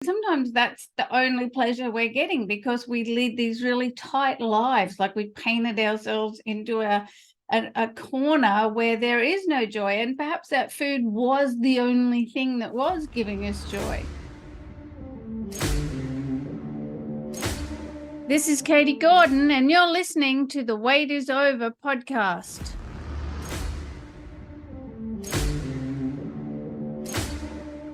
Sometimes that's the only pleasure we're getting because we lead these really tight lives, like we painted ourselves into a corner where there is no joy, and perhaps that food was the only thing that was giving us joy. This is Katie Gordon, and you're listening to the Wait is Over podcast.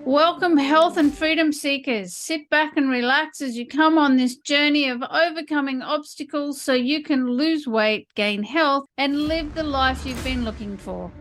Welcome, health and freedom seekers. Sit back and relax as you come on this journey of overcoming obstacles so you can lose weight, gain health, and live the life you've been looking for.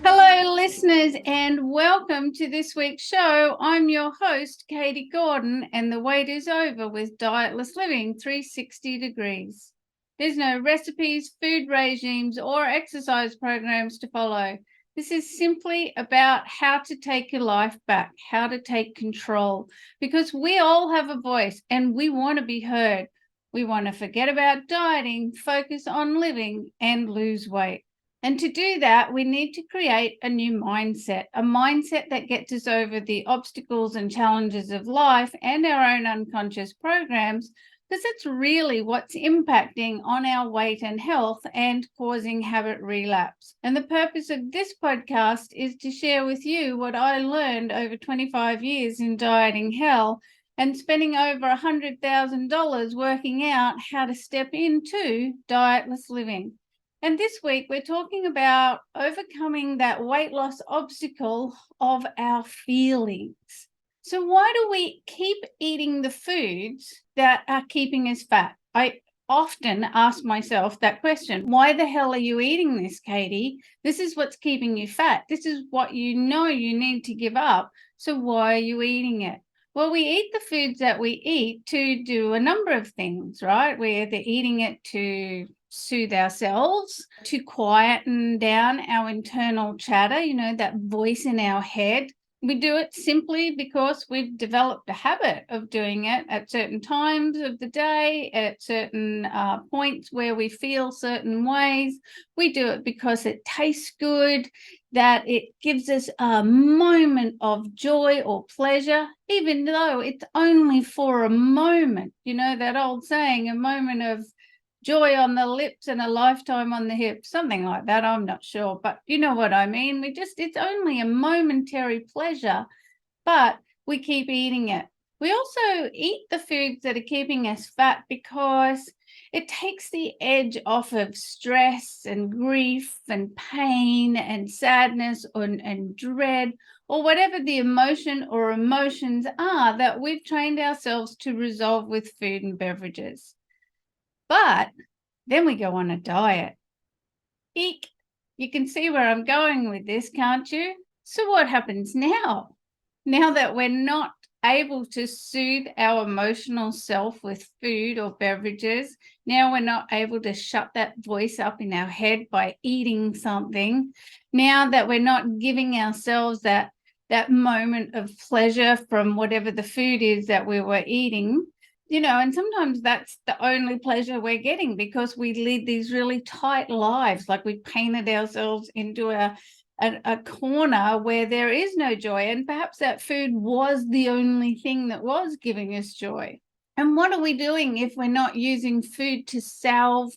Hello, listeners, and welcome to this week's show. I'm your host, Katie Gordon, and the wait is over with Dietless Living 360 degrees. There's no recipes, food regimes, or exercise programs to follow. This is simply about how to take your life back, how to take control, because we all have a voice and we want to be heard. We want to forget about dieting, focus on living, and lose weight. And to do that, we need to create a new mindset, a mindset that gets us over the obstacles and challenges of life and our own unconscious programs, because it's really what's impacting on our weight and health and causing habit relapse. And the purpose of this podcast is to share with you what I learned over 25 years in dieting hell and spending over $100,000 working out how to step into dietless living. And this week, we're talking about overcoming that weight loss obstacle of our feelings. So why do we keep eating the foods that are keeping us fat? I often ask myself that question. Why the hell are you eating this, Katie? This is what's keeping you fat. This is what you know you need to give up. So why are you eating it? Well, we eat the foods that we eat to do a number of things, right? We're either eating it to soothe ourselves, to quieten down our internal chatter, that voice in our head. We do it simply because we've developed a habit of doing it at certain times of the day, at certain points where we feel certain ways. We do it because it tastes good, that it gives us a moment of joy or pleasure, even though it's only for a moment. You know, that old saying, a moment of joy on the lips and a lifetime on the hips, something like that. I'm not sure, but you know what I mean. It's only a momentary pleasure, but we keep eating it. We also eat the foods that are keeping us fat because it takes the edge off of stress and grief and pain and sadness and dread, or whatever the emotion or emotions are that we've trained ourselves to resolve with food and beverages. But then we go on a diet. Eek! You can see where I'm going with this, can't you? So what happens now? Now that we're not able to soothe our emotional self with food or beverages, now we're not able to shut that voice up in our head by eating something, now that we're not giving ourselves that moment of pleasure from whatever the food is that we were eating, and sometimes that's the only pleasure we're getting because we lead these really tight lives, like we painted ourselves into a corner where there is no joy, and perhaps that food was the only thing that was giving us joy. And what are we doing if we're not using food to salve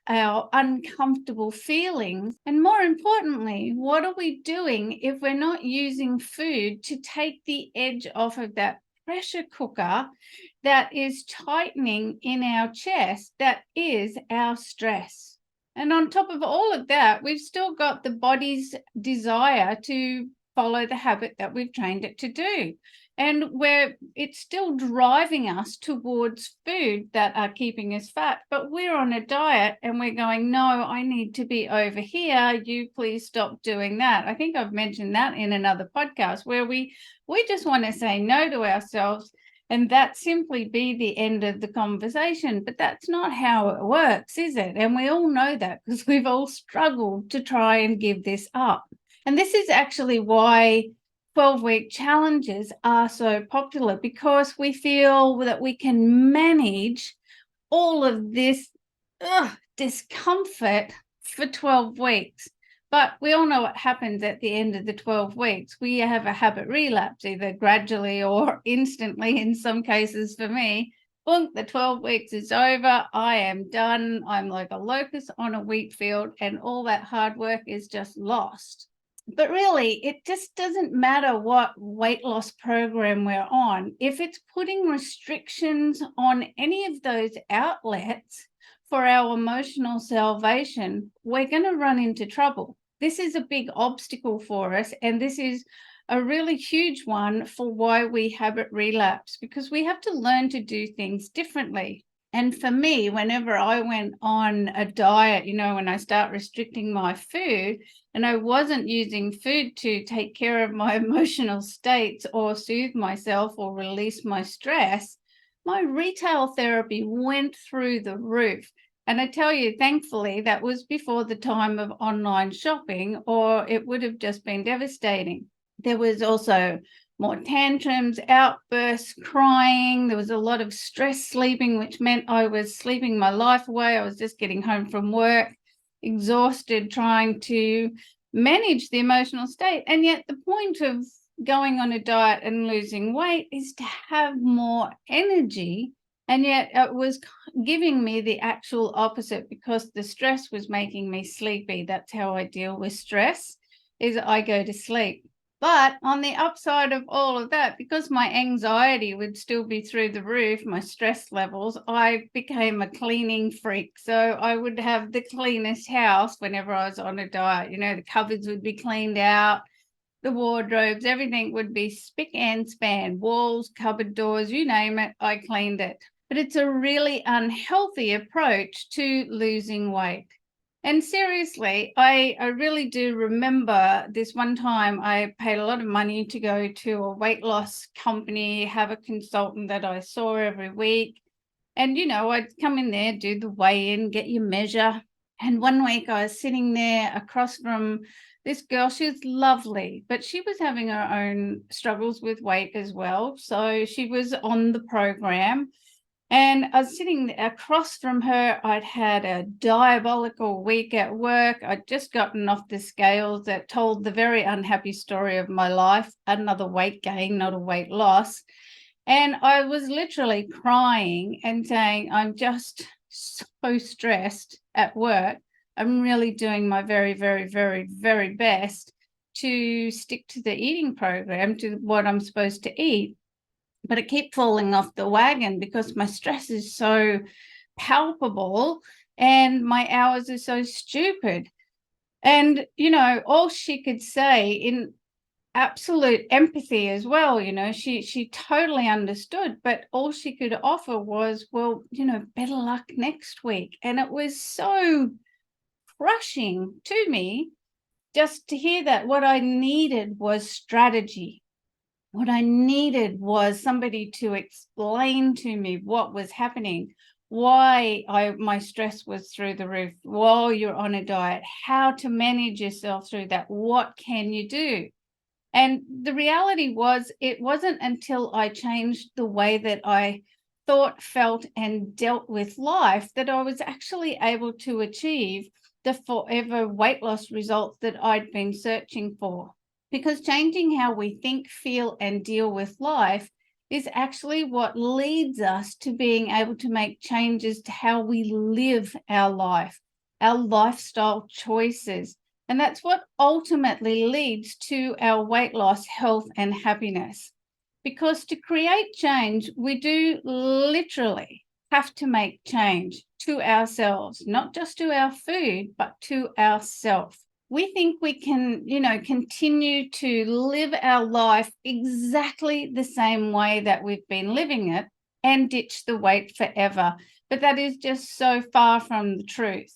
our uncomfortable feelings? And more importantly, what are we doing if we're not using food to take the edge off of that pressure cooker that is tightening in our chest, that is our stress? And on top of all of that, we've still got the body's desire to follow the habit that we've trained it to do. And where it's still driving us towards food that are keeping us fat, but we're on a diet and we're going, no, I need to be over here. You please stop doing that. I think I've mentioned that in another podcast where we just want to say no to ourselves, and that simply be the end of the conversation. But that's not how it works, is it? And we all know that because we've all struggled to try and give this up. And this is actually why 12-week challenges are so popular, because we feel that we can manage all of this discomfort for 12 weeks. But we all know what happens at the end of the 12 weeks. We have a habit relapse, either gradually or instantly in some cases for me. Boom, the 12 weeks is over. I am done. I'm like a locust on a wheat field, and all that hard work is just lost. But really, it just doesn't matter what weight loss program we're on. If it's putting restrictions on any of those outlets for our emotional salvation, we're going to run into trouble. This is a big obstacle for us, and this is a really huge one for why we habit relapse, because we have to learn to do things differently. And for me, whenever I went on a diet, when I start restricting my food and I wasn't using food to take care of my emotional states or soothe myself or release my stress, my retail therapy went through the roof. And I tell you, thankfully, that was before the time of online shopping, or it would have just been devastating. There was also more tantrums, outbursts, crying. There was a lot of stress sleeping, which meant I was sleeping my life away. I was just getting home from work, exhausted, trying to manage the emotional state. And yet the point of going on a diet and losing weight is to have more energy. And yet it was giving me the actual opposite, because the stress was making me sleepy. That's how I deal with stress, is I go to sleep. But on the upside of all of that, because my anxiety would still be through the roof, my stress levels, I became a cleaning freak. So I would have the cleanest house whenever I was on a diet. The cupboards would be cleaned out, the wardrobes, everything would be spick and span, walls, cupboard doors, you name it, I cleaned it. But it's a really unhealthy approach to losing weight. And seriously, I really do remember this one time I paid a lot of money to go to a weight loss company, have a consultant that I saw every week. And, I'd come in there, do the weigh-in, get your measure. And one week I was sitting there across from this girl. She was lovely, but she was having her own struggles with weight as well. So she was on the program. And I was sitting across from her. I'd had a diabolical week at work. I'd just gotten off the scales that told the very unhappy story of my life, another weight gain, not a weight loss. And I was literally crying and saying, I'm just so stressed at work. I'm really doing my very, very, very, very best to stick to the eating program, to what I'm supposed to eat. But I keep falling off the wagon because my stress is so palpable and my hours are so stupid. And, all she could say, in absolute empathy as well, she totally understood, but all she could offer was, well, better luck next week. And it was so crushing to me just to hear that. What I needed was strategy. What I needed was somebody to explain to me what was happening, why my stress was through the roof while you're on a diet, how to manage yourself through that, what can you do? And the reality was, it wasn't until I changed the way that I thought, felt, and dealt with life that I was actually able to achieve the forever weight loss results that I'd been searching for. Because changing how we think, feel, and deal with life is actually what leads us to being able to make changes to how we live our life, our lifestyle choices. And that's what ultimately leads to our weight loss, health, and happiness. Because to create change, we do literally have to make change to ourselves, not just to our food, but to ourselves. We think we can, continue to live our life exactly the same way that we've been living it and ditch the weight forever. But that is just so far from the truth.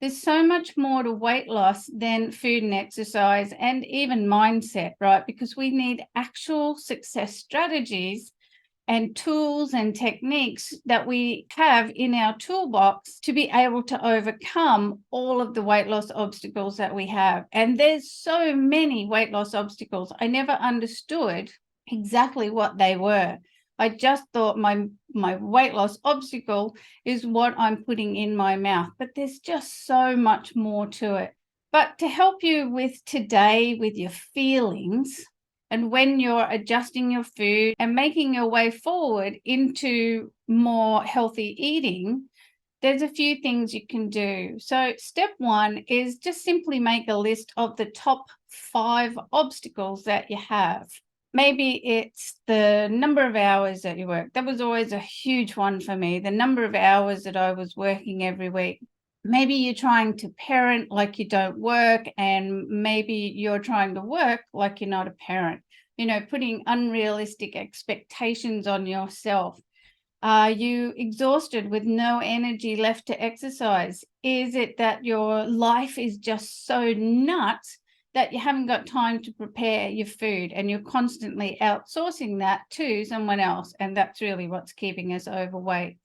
There's so much more to weight loss than food and exercise and even mindset, right? Because we need actual success strategies and tools and techniques that we have in our toolbox to be able to overcome all of the weight loss obstacles that we have. And there's so many weight loss obstacles. I never understood exactly what they were. I just thought my weight loss obstacle is what I'm putting in my mouth, but there's just so much more to it. But to help you with today, with your feelings, and when you're adjusting your food and making your way forward into more healthy eating, there's a few things you can do. So, step one is just simply make a list of the top 5 obstacles that you have. Maybe it's the number of hours that you work. That was always a huge one for me, the number of hours that I was working every week. Maybe you're trying to parent like you don't work, and maybe you're trying to work like you're not a parent. Putting unrealistic expectations on yourself. Are you exhausted with no energy left to exercise? Is it that your life is just so nuts that you haven't got time to prepare your food and you're constantly outsourcing that to someone else? And that's really what's keeping us overweight.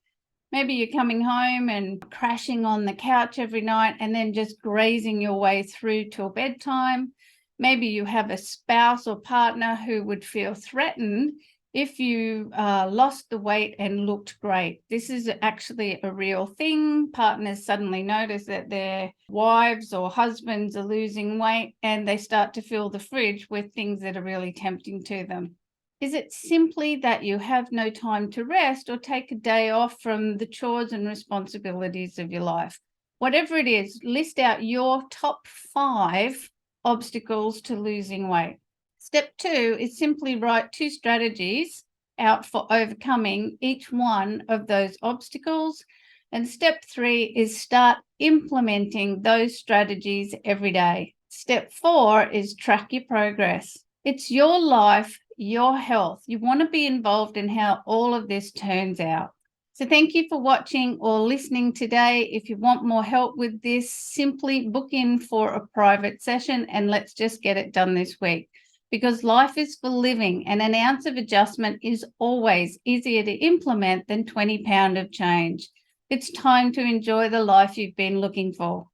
Maybe you're coming home and crashing on the couch every night and then just grazing your way through till bedtime. Maybe you have a spouse or partner who would feel threatened if you lost the weight and looked great. This is actually a real thing. Partners suddenly notice that their wives or husbands are losing weight and they start to fill the fridge with things that are really tempting to them. Is it simply that you have no time to rest or take a day off from the chores and responsibilities of your life? Whatever it is, list out your top 5 obstacles to losing weight. Step 2 is simply write 2 strategies out for overcoming each one of those obstacles. And step 3 is start implementing those strategies every day. Step 4 is track your progress. It's your life, your health. You want to be involved in how all of this turns out. So thank you for watching or listening today. If you want more help with this, simply book in for a private session and let's just get it done this week. Because life is for living and an ounce of adjustment is always easier to implement than 20 pounds of change. It's time to enjoy the life you've been looking for.